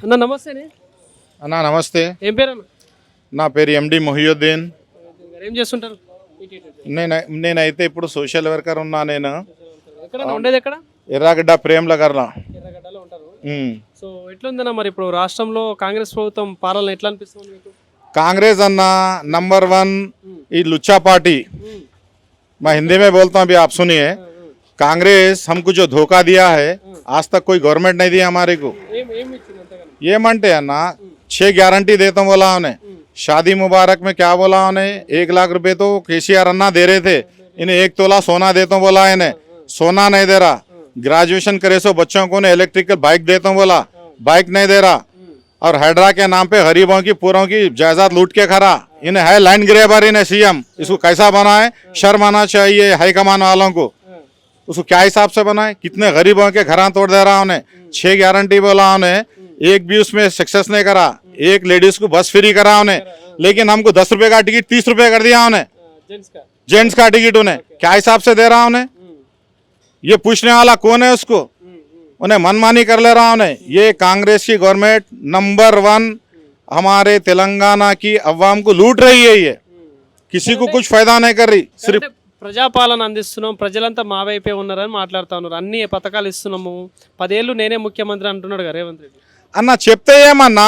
అన్న నమస్తేనే. అన్నా నమస్తే. ఏం పేరు అన్న? నా పేరు ఎండి మొహియుద్దీన్. ఏం చేస్తుంటారు? నేనైతే ఇప్పుడు సోషల్ వర్కర్ ఉన్నా. నేను ఎక్కడ ఉండేది? ఎక్కడ? ఎర్రగడ్డ ప్రేమ్ నగర్లో. ఎర్రగడ్డలో ఉంటారు. సో ఎట్లుందన్న మరి ఇప్పుడు రాష్ట్రంలో కాంగ్రెస్ ప్రభుత్వం పాలన ఎట్లా అనిపిస్తుంది మీకు? कांग्रेस अन्ना नंबर 1 ये लुच्चा पार्टी। मैं हिंदी में बोलता हूँ, अभी आप सुनिए। कांग्रेस हमको जो धोखा दिया है, आज तक कोई गवर्नमेंट नहीं दिया हमारे को। ये मनते अन्ना 6 गारंटी देता हूँ बोला उन्हें। शादी मुबारक में क्या बोला उन्हें, 1 लाख रुपए तो केसीआर अन्ना दे रहे थे, इन्हें 1 तोला सोना देता हूँ बोला, इन्हें सोना नहीं दे रहा। ग्रेजुएशन करे सो बच्चों को इलेक्ट्रिकल बाइक देता हूँ बोला, बाइक नहीं दे रहा। और हैदरा के नाम पे गरीबों की पूरों की जायदाद लूट के खरा। इन्हें है लैंड ग्रेबर, इन्हें सीएम। इसको कैसा बनाए? शर्म आना चाहिए हाईकमान वालों को। उसको क्या हिसाब से बनाए? कितने गरीबों के घर तोड़ दे रहा उन्हें। 6 गारंटी बोला उन्हें, एक भी उसमें सक्सेस नहीं करा। एक लेडीज को बस फ्री करा उन्हें, लेकिन हमको 10 रुपए का टिकट 30 रुपए कर दिया उन्हें। जेंट्स का टिकट उन्हें क्या हिसाब से दे रहा उन्हें? ये पूछने वाला कौन है उसको? उन्हें मनमानी कर ले रहा उन्हें। ये कांग्रेस की गवर्नमेंट नंबर 1 हमारे तेलंगाना की अवाम को लूट रही है। ये किसी को कुछ फायदा नहीं कर रही। सिर्फ ప్రజాపాలన అందిస్తున్నాం, ప్రజలంతా మా వైపే ఉన్నారని మాట్లాడుతా ఉన్నారు. అన్ని పథకాలు ఇస్తున్నాము, 10 ఏళ్ళు నేనే ముఖ్యమంత్రి అంటున్నాడు కదా రేవంత్ రెడ్డి. అన్న చెప్తే ఏమన్నా,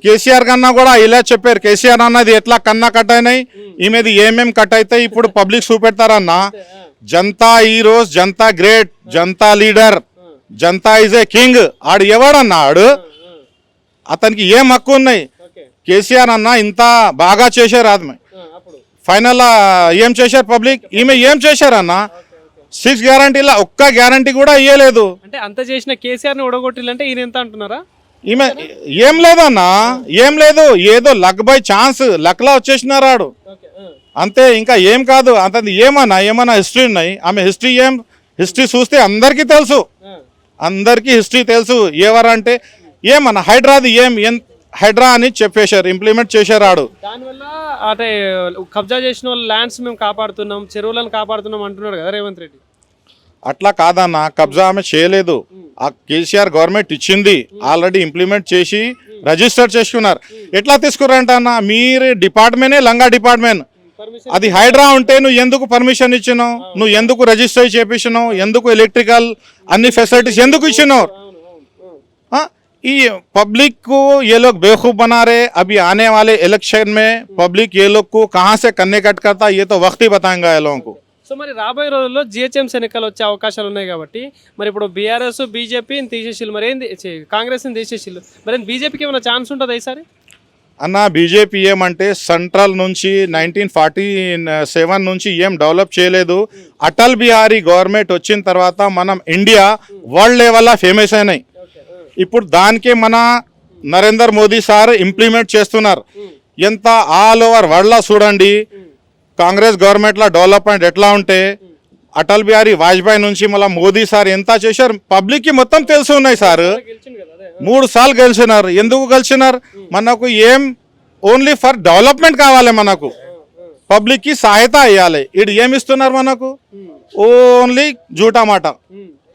కేసీఆర్ కన్నా కూడా ఇలా చెప్పారు. కేసీఆర్ అన్నది ఎట్లా కన్నా కట్ అయినాయి, ఈమెది ఏమేం కట్ అవుతాయి ఇప్పుడు పబ్లిక్ చూపెడతారన్న. జనతా ఈ రోజు Janata great, Janata leader, Janata is a king. ఆడు ఎవడన్నాడు? అతనికి ఏం హక్కు ఉన్నాయి? కేసీఆర్ అన్న ఇంత బాగా చేశారు, ఆత్మ ఫైనల్ ఏం చేశారు పబ్లిక్? ఈమె ఏం చేశారన్న? 6 గ్యారంటీల ఒక్క గ్యారంటీ కూడా ఇయ్యలేదు. అంటే అంత చేసిన కేసీఆర్ ని ఓడగొట్టిల్లంటే ఈయన ఎంత అంటున్నారా? ఈమె ఏం లేదన్నా, ఏం లేదు. ఏదో లక్ బై ఛాన్స్, లక్లా వచ్చేసినారు ఆడు అంతే, ఇంకా ఏం కాదు. అతని ఏమన్నా హిస్టరీ ఉన్నాయి. ఆమె హిస్టరీ చూస్తే అందరికీ తెలుసు, అందరికీ హిస్టరీ తెలుసు. ఎవరంటే ఏమన్నా హైడ్రాది హైడ్రా అని చెప్పేశారు, ఇంప్లిమెంట్ చేశారు ఆడు. దానివల్ల అంటే కబ్జా చేసిన వాళ్ళ ల్యాండ్స్ మేము కాపాడుతున్నాం, చెరువులను కాపాడుతున్నాం అంటున్నాడు కదా రేవంత్ రెడ్డి. అట్లా కాదన్న, కబ్జా ఆమె చేయలేదు. ఆ కేసీఆర్ గవర్నమెంట్ ఇచ్చింది, ఆల్రెడీ ఇంప్లిమెంట్ చేసి రిజిస్టర్ చేసుకున్నారు. ఎట్లా తీసుకున్నారంట అన్న? మీరు డిపార్ట్మెంటే లంగా డిపార్ట్మెంట్. అది హైడ్రా ఉంటే నువ్వు ఎందుకు పర్మిషన్ ఇచ్చినావు? నువ్వు ఎందుకు రిజిస్టర్ చేపించినావు? ఎందుకు ఎలక్ట్రికల్ అన్ని ఫెసిలిటీస్ ఎందుకు ఇచ్చినావు? ये पब्लिक को ये लोग बेवकूफ़ बना रहे। अभी आने वाले इलेक्शन में पब्लिक ये लोग को कहाँ से कन्ने कट करता, ये तो वक्त ही बताएंगा ये लोगों को. సో మరి రాబోయే రోజుల్లో జిహెచ్ఎంసీ ఎన్నికలు వచ్చే అవకాశాలు ఉన్నాయి కాబట్టి మరి ఇప్పుడు బీఆర్ఎస్ బీజేపీని తీసేసిల్లు, మరి ఏంది కాంగ్రెస్ని తీసేసిల్లు, మరి బీజేపీకి ఏమైనా ఛాన్స్ ఉంటుంది ఈసారి? అన్న బీజేపీ ఏమంటే సెంట్రల్ నుంచి 1947 నుంచి ఏం డెవలప్ చేయలేదు. అటల్ బిహారీ గవర్నమెంట్ వచ్చిన తర్వాత మనం ఇండియా వరల్డ్ లెవెల్లో ఫేమస్ అయినాయి. ఇప్పుడు దానికే మన నరేంద్ర మోదీ సార్ ఇంప్లిమెంట్ చేస్తున్నారు. ఎంత ఆల్ ఓవర్ వరల్డ్లో చూడండి కాంగ్రెస్ గవర్నమెంట్లో డెవలప్మెంట్ ఎట్లా ఉంటే, అటల్ బిహారీ వాజ్పేయి నుంచి మళ్ళీ మోదీ సార్ ఎంత చేశారు పబ్లిక్కి మొత్తం తెలిసి ఉన్నాయి. సార్ 3 సార్లు గెలిచినారు. ఎందుకు గెలిచినారు? మనకు ఏం ఓన్లీ ఫర్ డెవలప్మెంట్ కావాలి, మనకు పబ్లిక్కి సహాయత ఇవ్వాలి. ఇటు ఏమి ఇస్తున్నారు మనకు? ఓన్లీ జూటా మాట,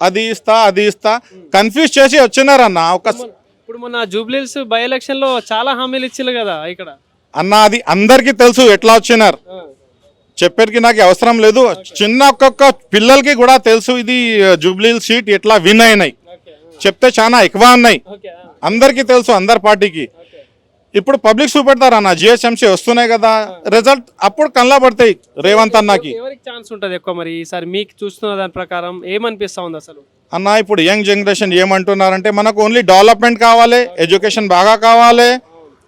అది ఇస్తా కన్ఫ్యూజ్ చేసి వచ్చినారన్న. ఇప్పుడు మొన్న జూబ్లీహిల్స్ బై ఎలక్షన్ లో చాలా హామీలు ఇచ్చారు కదా ఇక్కడ అన్న, అది అందరికీ తెలుసు ఎట్లా వచ్చినారు. చెప్పేటికి నాకు అవసరం లేదు. చిన్న ఒక్కొక్క పిల్లలకి కూడా తెలుసు ఇది జూబ్లీహిల్స్ సీట్ ఎట్లా విన్ అయినాయి. చెప్తే చాలా ఎక్కువ ఉన్నాయి, అందరికీ తెలుసు, అందరి పార్టీకి. ఇప్పుడు పబ్లిక్ చూపెడతారన్న, జిహెచ్ఎంసీ వస్తున్నాయి కదా, రిజల్ట్ అప్పుడు కళ్ళ పడతాయి రేవంత్ అన్నకి. ఎవరికి ఛాన్స్ ఉంటుంది ఎక్కువ మరి ఈసారి మీకు చూస్తున్న దాని ప్రకారం ఏమనిపిస్తా ఉంది అసలు? అన్న ఇప్పుడు యంగ్ జనరేషన్ ఏమంటున్నారంటే మనకు ఓన్లీ డెవలప్మెంట్ కావాలి, ఎడ్యుకేషన్ బాగా కావాలి,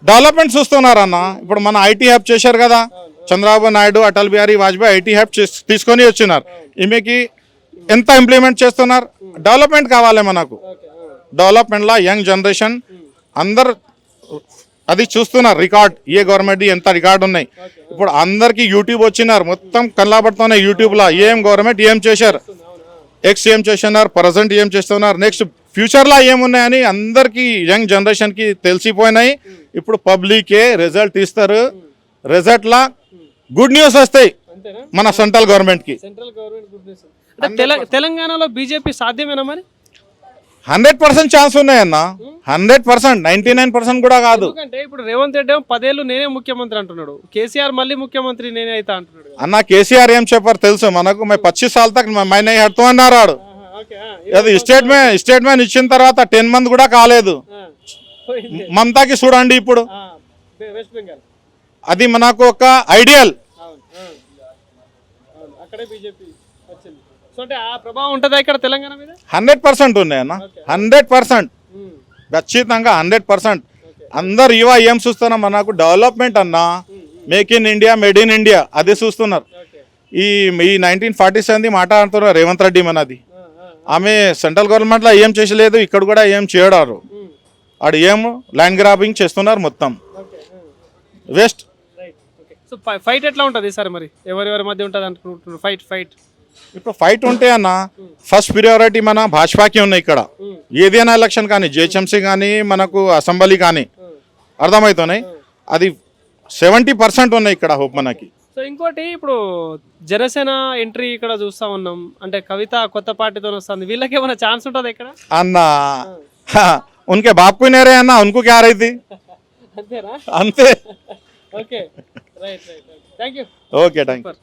డెవలప్మెంట్ చూస్తున్నారన్న. ఇప్పుడు మన ఐటీ హబ్ చేశారు కదా చంద్రబాబు నాయుడు, అటల్ బిహారీ వాజ్పేయి ఐటీ హబ్ తీసుకొని వచ్చినారు. ఈమెకి ఎంత ఇంప్లిమెంట్ చేస్తున్నారు? డెవలప్మెంట్ కావాలి మనకు. డెవలప్మెంట్లో యంగ్ జనరేషన్ అందరు అది చూస్తున్నారు. రికార్డ్ ఏ గవర్నమెంట్ ఎంత రికార్డు ఉన్నాయి. ఇప్పుడు అందరికీ యూట్యూబ్ వచ్చినారు, మొత్తం కనబడుతున్నాయి యూట్యూబ్లో ఏం గవర్నమెంట్ ఏం చేశారు, ఎక్స్ ఏం చేస్తున్నారు, ప్రజెంట్ ఏం చేస్తున్నారు, నెక్స్ట్ ఫ్యూచర్లో ఏమున్నాయని అందరికీ యంగ్ జనరేషన్కి తెలిసిపోయినాయి. ఇప్పుడు పబ్లికే రిజల్ట్ ఇస్తారు. రిజల్ట్లా గుడ్ న్యూస్ వస్తాయి మన సెంట్రల్ గవర్నమెంట్కి. తెలంగాణలో బీజేపీ సాధ్యమేనా మరి? 100% ఛాన్స్ ఉన్నాయన్న, 100%, 99% కూడా కాదు ఎందుకంటే ఇప్పుడు రేవంత్ రెడ్డి ఏమో 10 ఏళ్ళు నేనే ముఖ్యమంత్రి అంటున్నాడు, కేసీఆర్ మళ్ళీ ముఖ్యమంత్రి నేనే అవుతా అంటున్నాడు కదా. అన్న. కేసీఆర్ ఏం చెప్పారు తెలుసు మనకు, मैं 25 साल तक मैं नहीं हटता అన్నాడు. అది స్టేట్మెంట్ ఇచ్చిన తర్వాత 10 మంది కూడా కాలేదు. మమతాకి చూడండి ఇప్పుడు, వెస్ట్ బెంగాల్ అది మనకు ఒక ఐడియల్. అక్కడే బీజేపీ వచ్చింది. సో అంటే ఆ ప్రభావం ఉంటుందా ఇక్కడ తెలంగాణ మీద? 100% ఉన్నాయన్న, 100%, ఖచ్చితంగా 100%. అందరు యువ ఏం చూస్తున్నారు మనకు, డెవలప్మెంట్ అన్న, make in India, made in India, అదే చూస్తున్నారు. ఈ 1947 మాట్లాడుతున్నారు రేవంత్ రెడ్డి మనది. ఆమె సెంట్రల్ గవర్నమెంట్లో ఏం చేసలేదు, ఇక్కడ కూడా ఏం చేయడారు. ఆడు ఏం ల్యాండ్ గ్రాబింగ్ చేస్తున్నారు మొత్తం వేస్ట్. సో ఫైట్ ఎట్లా ఉంటుంది సార్ మరి, ఎవరెవరి మధ్య ఉంటుంది అనుకుంటున్నారు ఫైట్? ఇప్పుడు ఫైట్ ఉంటే అన్న, ఫస్ట్ ప్రియారిటీ మన భాజపాకి ఉన్నాయి ఇక్కడ. ఏదైనా ఎలక్షన్ కానీ, జిహెచ్ఎంసీ కానీ, మనకు అసెంబ్లీ కానీ, అర్థమవుతున్నాయి. అది 70% ఉన్నాయి ఇక్కడ హోప్ మనకి. సో ఇంకోటి ఇప్పుడు జనసేన ఎంట్రీ ఇక్కడ చూస్తా ఉన్నాం, అంటే కవిత కొత్త పార్టీతో వస్తుంది, వీళ్ళకి ఏమైనా ఛాన్స్ ఉంటుంది ఇక్కడ అన్న? ఉన్కే బాప్ को नहीं रहे అన్న, उनको क्या रही थी, అంతేనా? అంతే. Okay, right, thank you. Okay, thank you.